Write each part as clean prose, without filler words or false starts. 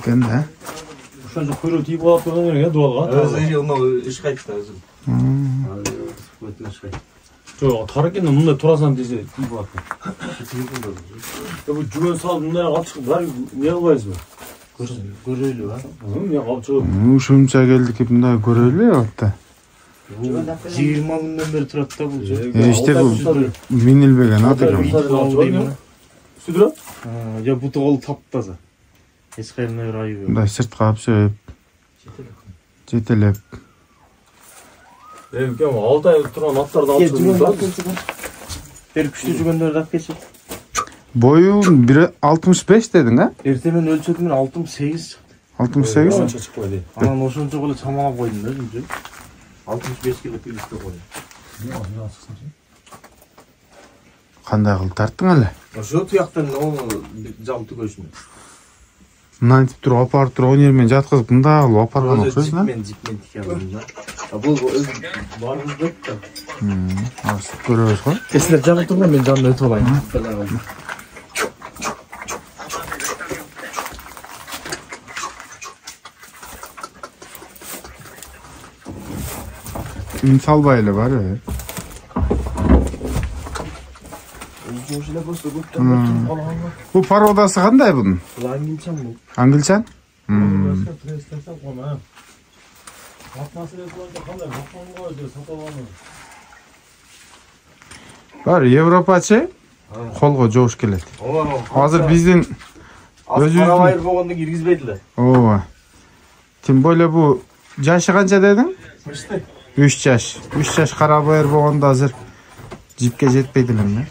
экен да. Ошончо көрүү тийип алат деген эле дуалга. Өзү мына иш кайтты өзү. Өтүн иш кайтты. Жок, тар экен мындай турасам десе тийип алат. Бу жүгөн салып мындай алып чыгып бар не кылбайсызбы? Көрөлү ба? Мен алып чыгып. Ушунча келдик мындай көрөлү атта. 20 күндөн бери турат да бул жер. İşte bu minilbegen adı. Südürü? Ya bu doğal taptaza. Hiç kayırına bir ayı yok. Bunday sırtqa alып söp. Жетелеп. Benim kem 6 ay turan atlardan alып çıkıp. Bir küçük cügönleri de geçip. Boyun 1.65 dedin ha? Ertemen ölçötümün 68 çıktı. 68? Anan oşunca böyle çamana koydum da çünkü. 65 kilo liste koydum. Qanday qilib tarttың әле? Şu tuyaqtan onu jamtı көшүн. Мынантип туруп апарып туруп өнермен жаткызып мындай кылып апарган окшойсуң а? Мен тикем да. Бул өз барыбыз деп та. Асып көрөбүз го. Силер жамы турган мен жанына өтүп алайын. Ün салбай эле бар. Bu parodası qanday bunun? Angilchan bu. Angilchan? Бар, Европачы колго жоош келет. Азыр биздин өзүбүздүн байыр болгондо киргизбейдилер. Ооба. Тим более бу жашы канча дедиң? 3 жаш. 3 жаш кара байыр болгондо азыр жипке жетпейт элем.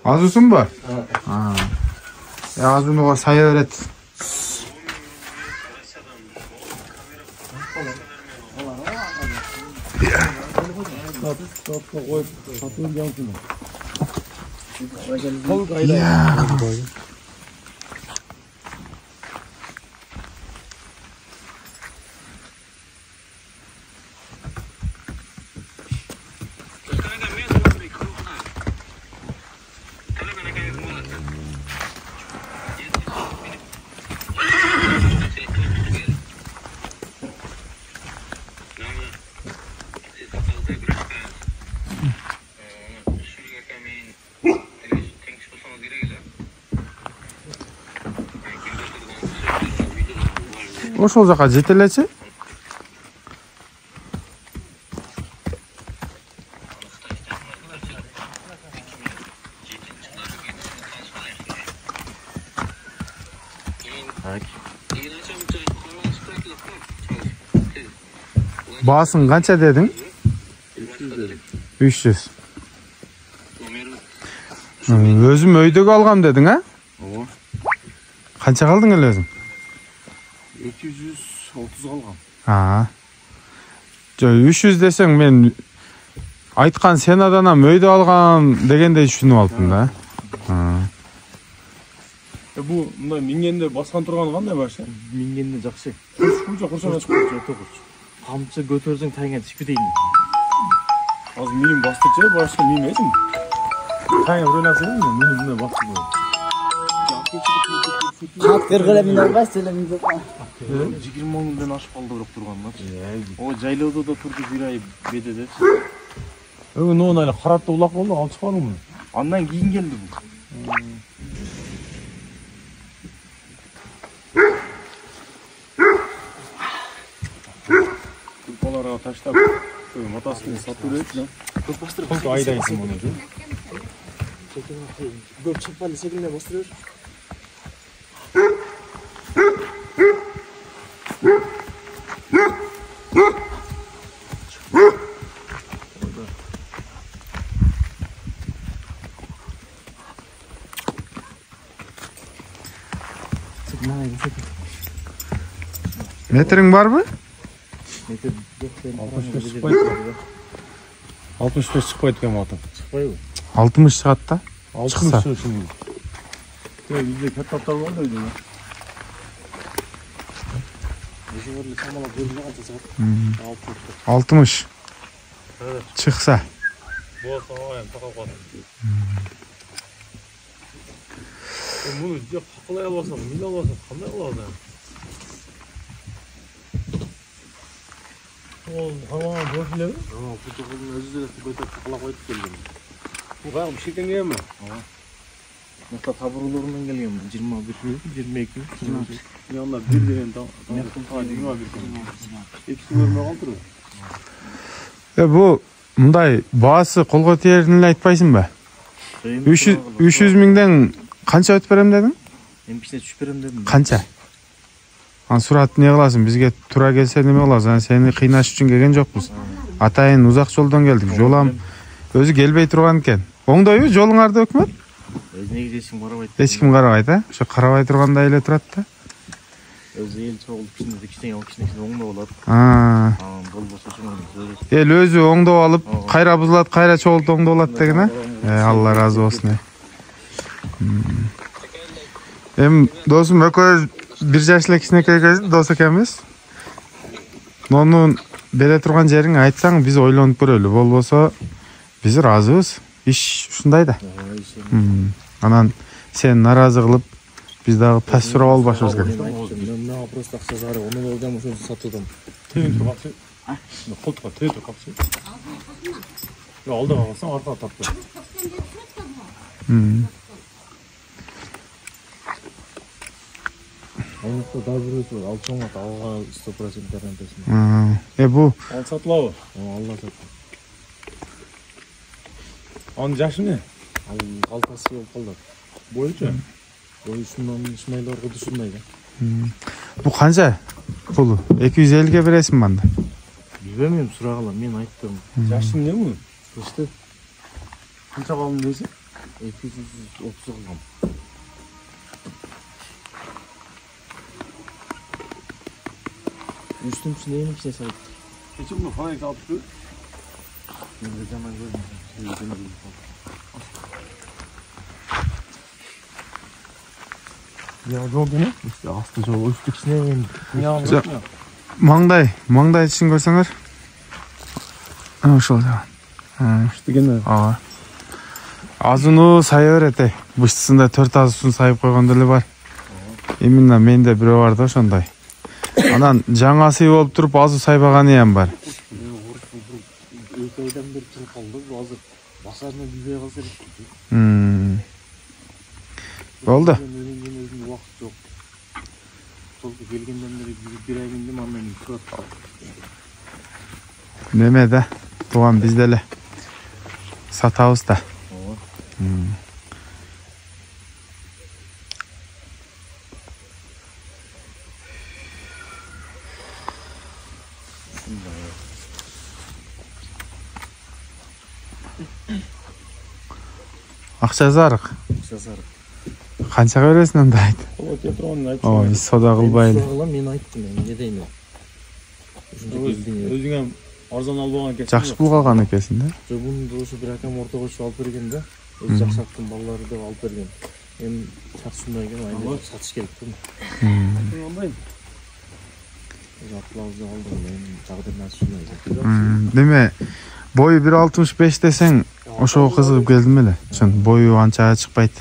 Азусун ба? Азуnuga saya берет. Ошол жака жетелечи. Баасын канча дедиң? 300. Өзүм өйдөгө алгам дедиң, а? Ооба. Канча калдың эле өзүң? 230 алгам. 300 десең мен айткан сен аданам өйдө алгам дегендей түшүнүп алыптым да. Бу мындай мингенде баскан турганы кандай башы? Мингенде жакшы. Курча өтө курч. Камчы көтөрсөң таңга түшпү дейм. Азыр минин бастычы башка минмесин. Таңга ойлансаң минин мындай басты. Кыргылымдан башталам. 20 мыңдан ашып калды бирок тургандар. О жайлоодо да турду бир ай бедеде. Нуун эле каратты улак болду, алып чыгардым. Андан кийин келди бу. Kulpalara taşlar, matasını satılıyor. Kulpa aydayısın bunu. Göp çapalı şekilde bastırıyor. Metrin var mı? 65 çıkmaydı ben atım. Çıkmıyor mu? 60 çıkat da. 60 şimdi. Bizde kettatlar var da öyle ya. 60. Evet. Çıksa. Bu olsa o yani takal kaldı. Bunu qaqlay olsam, mil olsam, qanday bo'ladi? Ol, hamon bo'lib. Bu to'g'rining o'zida ko'tarib qaqlab qo'yib keldim. Bu qayerga bir şey kelganmi? Mesela taburlarından geliyorum. 21, 22, 26. Yanlar bir degan mehtım ta 21. İkisi görmey qoldirdi. Bu mындай baası kolga terini aytpayсың ба? 300 mingden qancha ötüp berem dedin? Ben bir şey düşüp berem dedim. Qancha? Suratты ne kılasın? Bizge tura gelse neme kılasın? Seni kıynaş üçün kelgen jokpuz. Atayın uzak joldan geldik. Jolam özü gelbey turgan eken. Оңдойбу жолуңарды өкмөт? Özüne gidesin karabay. Эч ким карабайт, а? Ошо карабай турганда эле турат да. Özü el çoğulup içinde kişiden oңдо болот. Болбосо ошону. Эл өзү оңдоп алып, кайра бузулат, кайра чогултуп оңдоп алат деген, а? Алла разы болсун. Эми досум экөөбүз бир жаш эле кичинекей дос экенбиз. Нонун бере турган жериң айтсаң, биз ойлонуп көрөлү. Болбосо биз ыраазыбыз. Иш ушундай да. Анан сен наразы кылып, биз дагы пас сурап албашыбыз керек. Мен просто акча жары, ону алгам ошону сатуудам. Тегин тургакчы. Колтукка тегин тургакчы. Yo алдыга калсаң аркага тартты. Айныкта да жүрөсү, алчоңат алга 100% гарантиясын. Бу Ал сатылабы? Алла сатты. Анын жашы не? Ал калтасы болуп калды. Бойчу? Боюшунан ишмайлар кудушундай да. бу канча пулу? 250ге бересиң манда. Билбейм, сурагыла, мен айттым. Жашы не бу? Кышты Канча калдым дейсиң? 230 кылгам. Üstüm sineyim ki ses ayıp. Keçin bunu falan altıptı. Ben de zaman görmedim. Ya жол не? İşte aslı жол üstü sineyim. Ya Маңдай ишин көрсөңөр. Ошол жаган. Үстігені. Азуну сая берет. Быштысында 4 азусын сайып койгон деле бар. Именно менде бирөө бар да ошондой. Анан жаңасы болуп туруп азу сайбаганы ham бар. Эки айдан бери чыгып калды. Азыр башарына билбей калса керек. Болду. Өзүнүн убакыт жок. Сол келгенден бери бир ай мендем андан турат. Неме да? Туган биз деле сатабыз да. Акча зарык. Канчага бересиң анда айт. Ова кетип айтып. Ой, сода кылбайлы. Мен айттым, эмне дейм. Өзүң ham арзан албаган экенсиң. Жакшы пул калган экенсиң да. Жобун ошо бир акам ортого алып берген да. Өз жакшы аттын балдары деп алып берген. Эми чаксындай экен, айнек сатыш керек да. Кандай? Аплауз алдым, мен тагдырына түшүнөй. Деме, бою 1.65 десең, ошого кызыгып келдим эле. Чын, бою анча чыкпайт.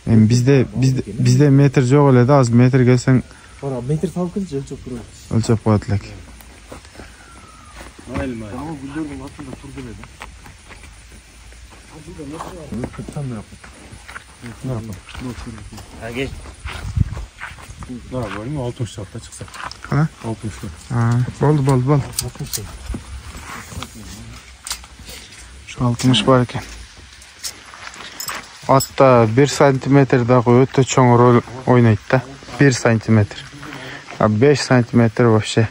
Эми бизде метр жок эле да, азыр метр келсең, Бара метр салып келчи, өлчөп көрөбүз. өлчөп коет элек. Майлы. Ага, гүлдөрдүн артында турду эле да. Аге. Да, бөлүм 60 шартта чыкса. Кана? 60. Болду. 60 бар экен. Атта 1 сантиметр дагы өтө чоң роль ойнойт да. 1 сантиметр. А 5 сантиметр вообще